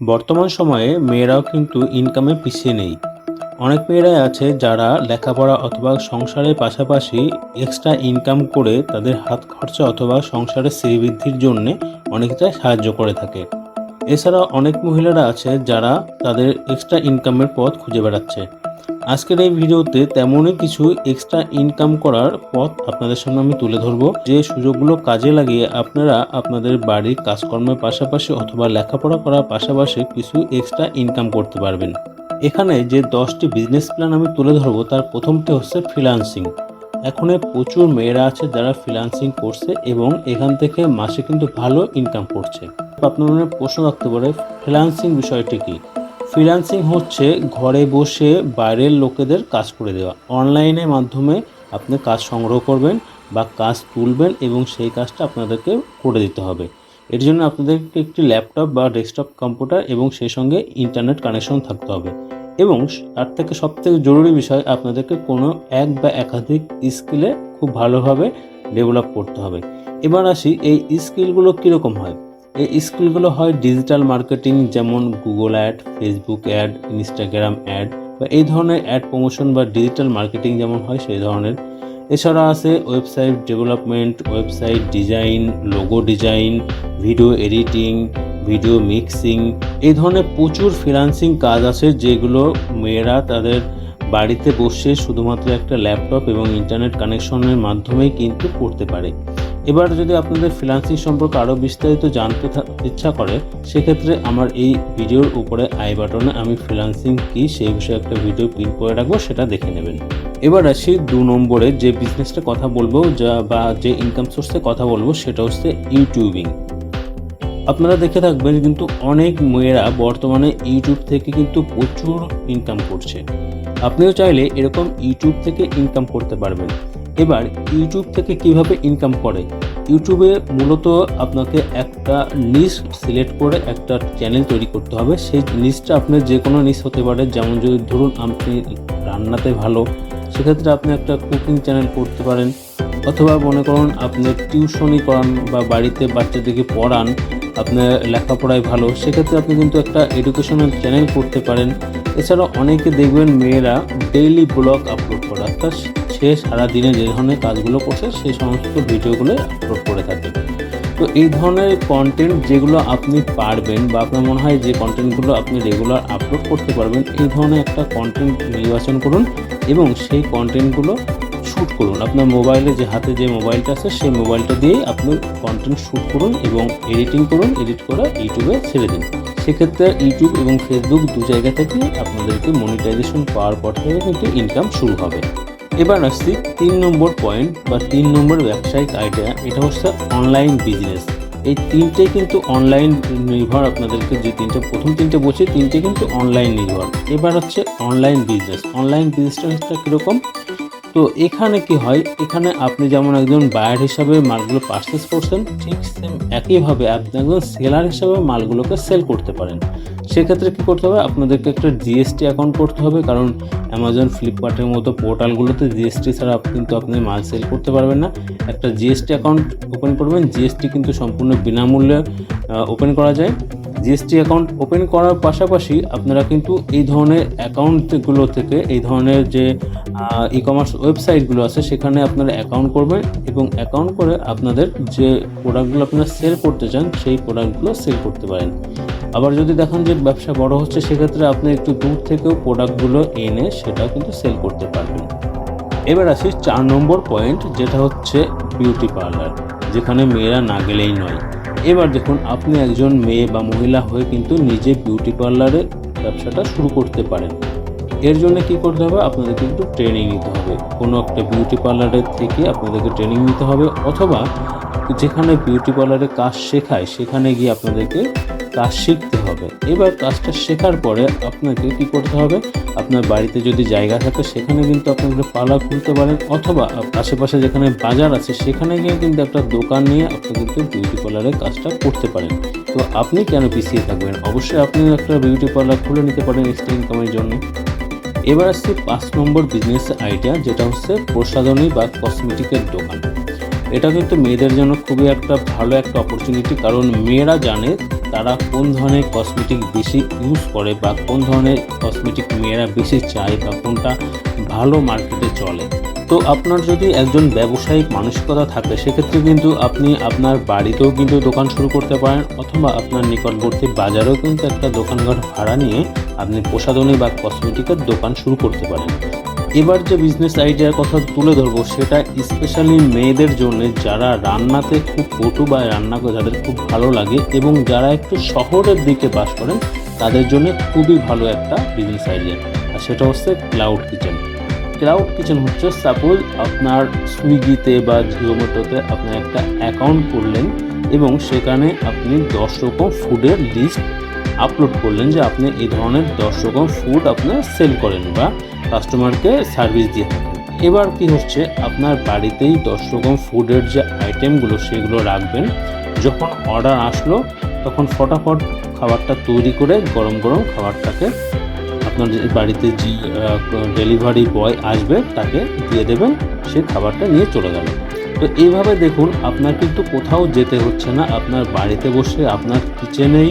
বর্তমান সময়ে মেয়েরাও কিন্তু ইনকামে পিছিয়ে নেই। অনেক মেয়েরাই আছে যারা লেখাপড়া অথবা সংসারের পাশাপাশি এক্সট্রা ইনকাম করে তাদের হাত খরচা অথবা সংসারের শ্রীবৃদ্ধির জন্যে অনেকটা সাহায্য করে থাকে। এছাড়াও অনেক মহিলারা আছে যারা তাদের এক্সট্রা ইনকামের পথ খুঁজে বেড়াচ্ছে। আজকের এই ভিডিওতে তেমনই কিছু এক্সট্রা ইনকাম করার পথ আপনাদের সামনে আমি তুলে ধরবো, যে সুযোগগুলো কাজে লাগিয়ে আপনারা আপনাদের বাড়ির কাজকর্মের পাশাপাশি অথবা লেখাপড়া করার পাশাপাশি কিছু এক্সট্রা ইনকাম করতে পারবেন। এখানে যে 10টি বিজনেস প্ল্যান আমি তুলে ধরবো তার প্রথমটি হচ্ছে ফ্রিল্যান্সিং। এখন প্রচুর মেয়েরা আছে যারা ফ্রিল্যান্সিং করছে এবং এখান থেকে মাসে কিন্তু ভালো ইনকাম করছে। আপনার মনে প্রশ্ন রাখতে পারে, ফ্রিল্যান্সিং বিষয়টি কি? ফ্রিল্যান্সিং হচ্ছে ঘরে বসে বাইরের লোকেদের কাজ করে দেওয়া। অনলাইনের মাধ্যমে আপনি কাজ সংগ্রহ করবেন বা কাজ তুলবেন এবং সেই কাজটা আপনাদেরকে করে দিতে হবে। এর জন্য আপনাদেরকে একটি ল্যাপটপ বা ডেস্কটপ কম্পিউটার এবং সেই সঙ্গে ইন্টারনেট কানেকশন থাকতে হবে। এবং তার থেকে সবথেকে জরুরি বিষয়, আপনাদেরকে কোনো এক বা একাধিক স্কিলে খুব ভালোভাবে ডেভেলপ করতে হবে। এবার আসি, এই স্কিলগুলো কীরকম হয়। এই স্কিলগুলো হয় ডিজিটাল মার্কেটিং, যেমন Google ad, Facebook ad, Instagram ad বা এই ধরনের অ্যাড প্রমোশন বা ডিজিটাল মার্কেটিং যেমন হয় সেই ধরনের। এছাড়া আছে website development, website design, logo design, video editing, video mixing. এই ধরনের প্রচুর ফ্রিল্যান্সিং কাজ আছে যেগুলো মেয়েরা তাদের বাড়িতে বসে শুধুমাত্র একটা ল্যাপটপ এবং ইন্টারনেট কানেকশনের মাধ্যমেই কিন্তু করতে পারে। এবার যদি আপনাদের ফ্রিল্যান্সিং সম্পর্কে আরও বিস্তারিত জানতে ইচ্ছা করে, সেক্ষেত্রে আমার এই ভিডিওর উপরে আই বাটনে আমি ফ্রিল্যান্সিং কী সেই বিষয়ে একটা ভিডিও পিন করে রাখবো, সেটা দেখে নেবেন। এবার আসি 2 নম্বরে যে বিজনেসটা কথা বলবো যে ইনকাম সোর্সে কথা বলবো, সেটা হচ্ছে ইউটিউবিং। আপনারা দেখে থাকবেন কিন্তু অনেক মেয়েরা বর্তমানে ইউটিউব থেকে কিন্তু প্রচুর ইনকাম করছে। আপনিও চাইলে এরকম ইউটিউব থেকে ইনকাম করতে পারবেন। এবার ইউটিউব থেকে কিভাবে ইনকাম করে? ইউটিউবে মূলত আপনাকে একটা নিশ সিলেক্ট করে একটা চ্যানেল তৈরি করতে হবে। সেই নিশটা আপনার যে কোনো নিশ হতে পারে, যেমন যদি ধরুন আপনি রান্নাতে ভালো, সেক্ষেত্রে আপনি একটা কুকিং চ্যানেল করতে পারেন। অথবা মনে করুন আপনি টিউশনি করান বা বাড়িতে বাচ্চাদেরকে পড়ান, আপনার লেখাপড়ায় ভালো, সেক্ষেত্রে আপনি কিন্তু একটা এডুকেশনাল চ্যানেল করতে পারেন। এছাড়াও অনেকে দেখবেন মেয়েরা ডেইলি ব্লগ আপলোড করে, অর্থাৎ সে সারাদিনে যে ধরনের কাজগুলো করছে সেই সমস্ত ভিডিওগুলো আপলোড করে থাকে। তো এই ধরনের কন্টেন্ট যেগুলো আপনি পারবেন বা আপনার মনে হয় যে কন্টেন্টগুলো আপনি রেগুলার আপলোড করতে পারবেন, এই ধরনের একটা কন্টেন্ট নির্বাচন করুন এবং সেই কন্টেন্টগুলো শ্যুট করুন। আপনার মোবাইলে হাতে যে মোবাইলটা আছে সেই মোবাইলটা দিয়েই আপনি কন্টেন্ট শ্যুট করুন এবং এডিটিং করুন, এডিট করে ইউটিউবে ছেড়ে দিন। সেক্ষেত্রে ইউটিউব এবং ফেসবুক দু জায়গা থেকে আপনাদেরকে মনিটাইজেশন পাওয়ার পর থেকে কিন্তু ইনকাম শুরু হবে। এবার আসছি 3 নম্বর পয়েন্ট বা 3 নম্বর ব্যবসায়িক আইডিয়া, এটা হচ্ছে অনলাইন বিজনেস। এই তিনটে কিন্তু অনলাইন নির্ভর। আপনাদেরকে যে প্রথম তিনটে বলছি, তিনটে কিন্তু অনলাইন নির্ভর। এবার হচ্ছে অনলাইন বিজনেস। অনলাইন বিজনেসটা কীরকম? তো এখানে কি হয়, এখানে আপনি যেমন একজন বায়ার হিসাবে মালগুলো পারচেস করছেন, ঠিক সেম একইভাবে আপনি একজন সেলার হিসাবে মালগুলোকে সেল করতে পারেন। সেক্ষেত্রে কী করতে হবে, আপনাদেরকে একটা জিএসটি অ্যাকাউন্ট করতে হবে, কারণ অ্যামাজন, ফ্লিপকার্টের মতো পোর্টালগুলোতে জিএসটি ছাড়া কিন্তু আপনি মাল সেল করতে পারবেন না। একটা জিএসটি অ্যাকাউন্ট ওপেন করবেন। জিএসটি কিন্তু সম্পূর্ণ বিনামূল্যে ওপেন করা যায়। জিএসটি অ্যাকাউন্ট ওপেন করার পাশাপাশি আপনারা কিন্তু এই ধরনের অ্যাকাউন্টগুলো থেকে, এই ধরনের যে ই কমার্স ওয়েবসাইটগুলো আছে সেখানে আপনারা অ্যাকাউন্ট করবেন এবং অ্যাকাউন্ট করে আপনাদের যে প্রোডাক্টগুলো আপনারা সেল করতে চান সেই প্রোডাক্টগুলো সেল করতে পারেন। আবার যদি দেখেন যে ব্যবসা বড় হচ্ছে, সেক্ষেত্রে আপনি একটু দূর থেকেও প্রোডাক্টগুলো এনে সেটাও কিন্তু সেল করতে পারবেন। এবার আসি 4 নম্বর পয়েন্ট, যেটা হচ্ছে বিউটি পার্লার, যেখানে মেয়েরা না গেলেই নয়। এবার দেখুন, আপনি একজন মেয়ে বা মহিলা হয়ে কিন্তু নিজে বিউটি পার্লারের ব্যবসাটা শুরু করতে পারেন। এর জন্য কী করতে হবে, আপনাদের কিন্তু ট্রেনিং নিতে হবে। কোনো একটা বিউটি পার্লারের থেকে আপনাদেরকে ট্রেনিং নিতে হবে, অথবা যেখানে বিউটি পার্লারে কাজ শেখায় সেখানে গিয়ে আপনাদেরকে কাজ শিখতে হবে। এবার কাজটা শেখার পরে আপনাকে কী করতে হবে, আপনার বাড়িতে যদি জায়গা থাকে সেখানে কিন্তু আপনাদের পার্লার খুলতে পারেন, অথবা আশেপাশে যেখানে বাজার আছে সেখানে গিয়ে কিন্তু একটা দোকান নিয়ে আপনি কিন্তু বিউটি পার্লারের কাজটা করতে পারেন। তো আপনি কেন পিছিয়ে থাকবেন? অবশ্যই আপনি একটা বিউটি পার্লার খুলে নিতে পারেন এক্সট্রা ইনকামের জন্য। এবার আসছি 5 নম্বর বিজনেস আইডিয়া, যেটা হচ্ছে প্রসাধনী বা কসমেটিকের দোকান। এটা কিন্তু মেয়েদের জন্য খুবই একটা ভালো একটা অপরচুনিটি, কারণ মেয়েরা জানে তারা কোন ধরনের কসমেটিক বেশি ইউজ করে বা কোন ধরনের কসমেটিক মেয়েরা বেশি চায় বা কোনটা ভালো মার্কেটে চলে। তো আপনার যদি একজন ব্যবসায়িক মানসিকতা থাকে সেক্ষেত্রে কিন্তু আপনি আপনার বাড়িতেও কিন্তু দোকান শুরু করতে পারেন, অথবা আপনার নিকটবর্তী বাজারেও কিন্তু একটা দোকানঘর ভাড়া নিয়ে আপনি প্রসাধনী বা কসমেটিকের দোকান শুরু করতে পারেন। এবার যে বিজনেস আইডিয়ার কথা তুলে ধরবো সেটা স্পেশালি মেয়েদের জন্য, যারা রান্নাতে খুব পটু বা রান্না করে যাদের খুব ভালো লাগে এবং যারা একটু শহরের দিকে বাস করেন তাদের জন্য খুবই ভালো একটা বিজনেস আইডিয়া, আর সেটা হচ্ছে ক্লাউড কিচেন। ক্লাউড কিচেন হচ্ছে, সাপোজ আপনার সুইগিতে বা জোম্যাটোতে আপনি একটা অ্যাকাউন্ট করলেন এবং সেখানে আপনি 10 রকম ফুডের লিস্ট আপলোড করলেন যে আপনি এই ধরনের 10 রকম ফুড আপনি সেল করেন বা কাস্টমারকে সার্ভিস দিয়ে থাকেন। এবার কি হচ্ছে, আপনার বাড়িতেই 10 রকম ফুডের যে আইটেমগুলো সেগুলো রাখবেন। যখন অর্ডার আসলো তখন ফটাফট খাবারটা তৈরি করে গরম গরম খাবারটাকে আপনার যে বাড়িতে যে ডেলিভারি বয় আসবে তাকে দিয়ে দেবেন, সে খাবারটা নিয়ে চলে গেল। তো এইভাবে দেখুন আপনার কিন্তু কোথাও যেতে হচ্ছে না, আপনার বাড়িতে বসে আপনার কিচেনেই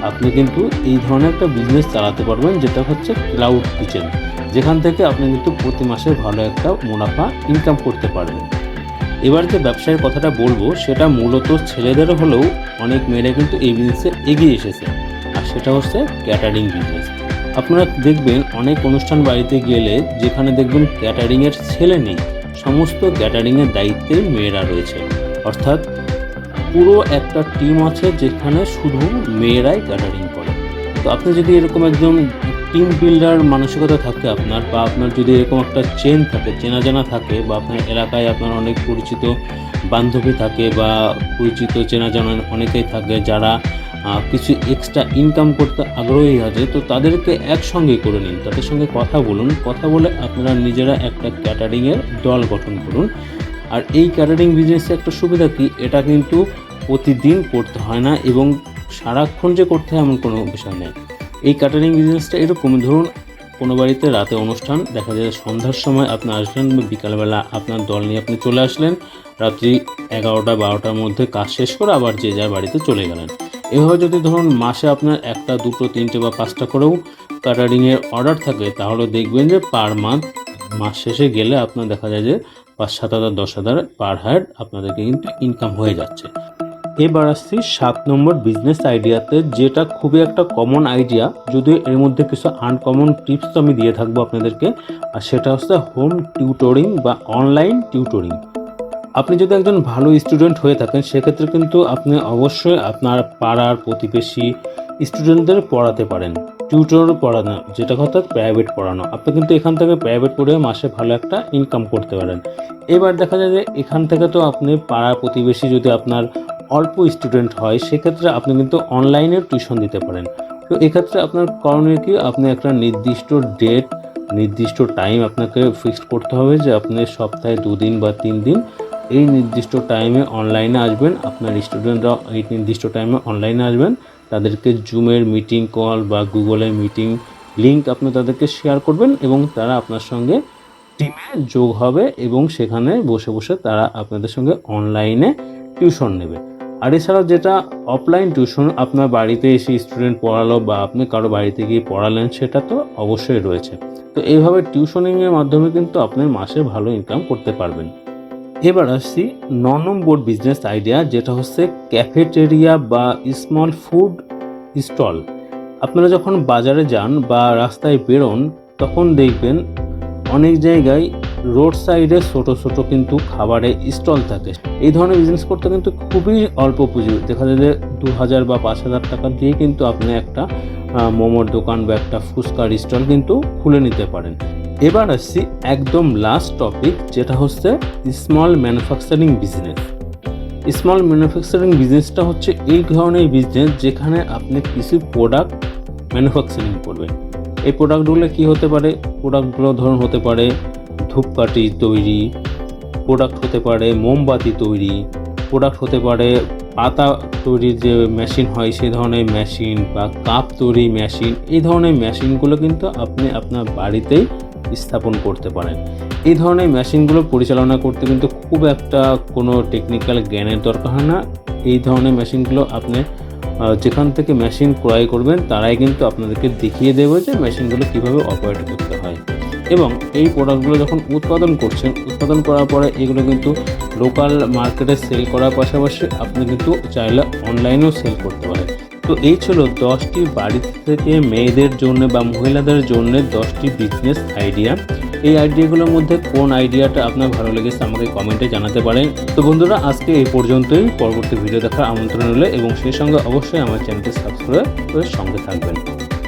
আপনি কিন্তু এই ধরনের একটা বিজনেস চালাতে পারবেন, যেটা হচ্ছে ক্লাউড কিচেন, যেখান থেকে আপনি কিন্তু প্রতি মাসে ভালো একটা মুনাফা ইনকাম করতে পারবেন। এবার যে ব্যবসায়ের কথাটা বলবো সেটা মূলত ছেলেদেরও হলেও অনেক মেয়েরা কিন্তু এই বিজনেসে এগিয়ে এসেছে, আর সেটা হচ্ছে ক্যাটারিং বিজনেস। আপনারা দেখবেন অনেক অনুষ্ঠান বাড়িতে গেলে যেখানে দেখবেন ক্যাটারিংয়ের ছেলে নেই, সমস্ত ক্যাটারিংয়ের দায়িত্বে মেয়েরা রয়েছে, অর্থাৎ পুরো একটা টিম আছে যেখানে শুধু মেয়েরাই ক্যাটারিং করে। তো আপনি যদি এরকম একজন টিম বিল্ডার মানসিকতা থাকে আপনার, বা আপনার যদি এরকম একটা চেন থাকে, চেনা জানা থাকে, বা আপনার এলাকায় আপনার অনেক পরিচিত বান্ধবী থাকে বা পরিচিত চেনা জানা অনেকেই থাকে যারা কিছু এক্সট্রা ইনকাম করতে আগ্রহী আছে, তো তাদেরকে একসঙ্গে করে নিন, তাদের সঙ্গে কথা বলুন, কথা বলে আপনারা নিজেরা একটা ক্যাটারিংয়ের দল গঠন করুন। আর এই ক্যাটারিং বিজনেসে একটা সুবিধা কি, এটা কিন্তু প্রতিদিন করতে হয় না এবং সারাক্ষণ যে করতে হয় এমন কোনো বিষয় নেই। এই ক্যাটারিং বিজনেসটা এরকম, ধরুন কোনো বাড়িতে রাতে অনুষ্ঠান, দেখা যায় সন্ধ্যার সময় আপনি আসলেন বা বিকালবেলা আপনার দল নিয়ে আপনি চলে আসলেন, রাত্রি 11টা 12টার মধ্যে কাজ শেষ করে আবার যে যার বাড়িতে চলে গেলেন। এভাবে যদি ধরুন মাসে আপনার 1টা 2টো 3টে বা 5টা করেও ক্যাটারিংয়ের অর্ডার থাকে, তাহলে দেখবেন যে পার মান্থ মাস শেষে গেলে আপনার দেখা যায় যে 5-7 হাজার 10 হাজার পার হেড আপনাদেরকে কিন্তু ইনকাম হয়ে যাচ্ছে। এবার আসছি 7 নম্বর বিজনেস আইডিয়াতে, যেটা খুবই একটা কমন আইডিয়া, যদিও এর মধ্যে কিছু আনকমন টিপস তো আমি দিয়ে থাকবো আপনাদেরকে, আর সেটা হচ্ছে হোম টিউটরিং বা অনলাইন টিউটরিং। আপনি যদি একজন ভালো স্টুডেন্ট হয়ে থাকেন সেক্ষেত্রে কিন্তু আপনি অবশ্যই আপনার পাড়ার প্রতিবেশী স্টুডেন্টদের পড়াতে পারেন। টিউটর পড়ানো, যেটা কথা প্রাইভেট পড়ানো, আপনি কিন্তু এখান থেকে প্রাইভেট পড়ে মাসে ভালো একটা ইনকাম করতে পারেন। এবার দেখা যায় যে এখান থেকে তো আপনি পাড়া প্রতিবেশী যদি আপনার অল্প স্টুডেন্ট হয় সেক্ষেত্রে আপনি কিন্তু অনলাইনে টিউশন দিতে পারেন। তো এক্ষেত্রে আপনার করণীয় কি, আপনি একটা নির্দিষ্ট ডেট, নির্দিষ্ট টাইম আপনাকে ফিক্সড করতে হবে যে আপনি সপ্তাহে 2 দিন বা 3 দিন এই নির্দিষ্ট টাইমে অনলাইনে আসবেন। আপনার স্টুডেন্টরা এই নির্দিষ্ট টাইমে অনলাইনে আসবেন, তাদেরকে জুমের মিটিং কল বা গুগলের মিটিং লিঙ্ক আপনি তাদেরকে শেয়ার করবেন এবং তারা আপনার সঙ্গে টিমে যোগ হবে এবং সেখানে বসে বসে তারা আপনাদের সঙ্গে অনলাইনে টিউশন নেবে। আর এছাড়াও যেটা অফলাইন টিউশন, আপনার বাড়িতে এসে স্টুডেন্ট পড়ালো বা আপনি কারো বাড়িতে গিয়ে পড়ালেন, সেটা তো অবশ্যই রয়েছে। তো এইভাবে টিউশনিংয়ের মাধ্যমে কিন্তু আপনি মাসে ভালো ইনকাম করতে পারবেন। এবার আসছি 9 নম্বর বিজনেস আইডিয়া, যেটা হচ্ছে ক্যাফেটেরিয়া বা স্মল ফুড স্টল। আপনারা যখন বাজারে যান বা রাস্তায় বেরোন তখন দেখবেন অনেক জায়গায় রোড সাইডে ছোট ছোট কিন্তু খাবারের স্টল থাকে। এই ধরনের বিজনেস করতে কিন্তু খুবই অল্প পুঁজি, দেখা যায় যে 2000 বা 5000 টাকা দিয়ে কিন্তু আপনি একটা মোমোর দোকান বা একটা ফুচকার স্টল কিন্তু খুলে নিতে পারেন। এবার আসছি একদম লাস্ট টপিক, যেটা হচ্ছে small manufacturing business. Small manufacturing বিজনেসটা হচ্ছে এই ধরনের বিজনেস যেখানে আপনি কিছু প্রোডাক্ট ম্যানুফ্যাকচারিং করবেন। এই প্রোডাক্টগুলো কি হতে পারে, প্রোডাক্টগুলো ধরুন হতে পারে ধূপকাঠি তৈরি, প্রোডাক্ট হতে পারে মোমবাতি তৈরি, প্রোডাক্ট হতে পারে পাতা তৈরির যে মেশিন হয় সেই ধরনের মেশিন, বা কাপ তৈরি মেশিন। এই ধরনের মেশিনগুলো কিন্তু আপনি আপনার বাড়িতেই স্থাপন করতে পারেন। এই ধরনের মেশিনগুলো পরিচালনা করতে কিন্তু খুব একটা কোনো টেকনিক্যাল জ্ঞানের দরকার হয় না। এই ধরনের মেশিনগুলো আপনি যেখান থেকে মেশিন ক্রয় করবেন তারাই কিন্তু আপনাদেরকে দেখিয়ে দেবে যে মেশিনগুলো কীভাবে অপারেট করতে হয়। এবং এই প্রোডাক্টগুলো যখন উৎপাদন করার পরে এগুলো কিন্তু লোকাল মার্কেটে সেল করার পাশাপাশি আপনি কিন্তু চাইলে অনলাইনেও সেল করতে পারেন। তো এই ছিল 10টি বাড়ি থেকে মেয়েদের জন্য বা মহিলাদের জন্য 10টি বিজনেস আইডিয়া। এই আইডিয়াগুলোর মধ্যে কোন আইডিয়াটা আপনার ভালো লেগেছে আমাকে কমেন্টে জানাতে পারেন। তো বন্ধুরা, আজকে এই পর্যন্তই। পরবর্তী ভিডিও দেখার আমন্ত্রণ রইল এবং সেই সঙ্গে অবশ্যই আমার চ্যানেলটি সাবস্ক্রাইব করে সঙ্গে থাকবেন।